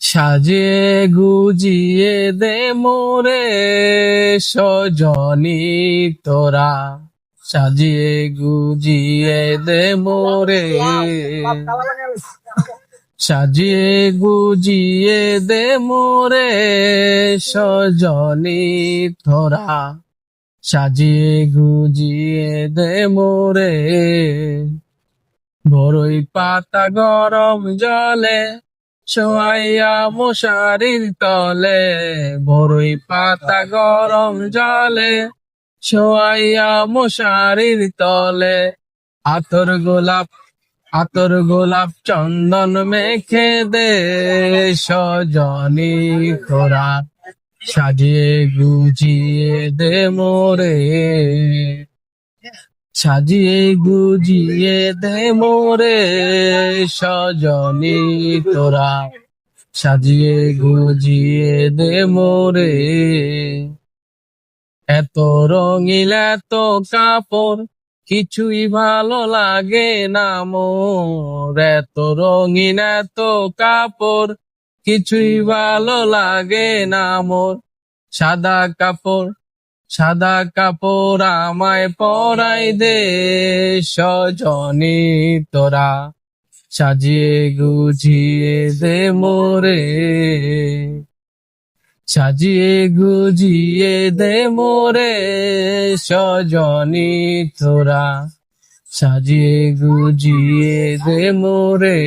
সাজিয়ে গুজিয়ে দে মোরে সজনী তোরা, সাজিয়ে গুজিয়ে দে মোরে, সাজিয়ে গুজিয়ে দে মোরে সজনী তোরা, সাজিয়ে গুজিয়ে দে মোরে। বড়ই পাতা গরম জলে শোয়াইয়া মশারির তলে, বড়ই পাতা গরম জলে শোয়াইয়া মশারির তলে, আতর গোলাপ চন্দন মেখে দে সজনী তোরা, সাজিয়ে গুজিয়ে দে মোরে, সাজিয়ে গুজিয়ে দে মোরে সজনী তোরা, সাজিয়ে গুজিয়ে দে মোরে। এত রঙিন এত কাপড় কিছুই ভালো লাগে না মোর, এত রঙিন এত কাপড় কিছুই ভালো লাগে না মোর। সাদা কাপড় আমায় পরাই দে সজনী তোরা, সাজিয়ে গুজিয়ে দে মোরে, সাজিয়ে গুজিয়ে দে মোরে সজনী তোরা, সাজিয়ে গুজিয়ে দে মোরে।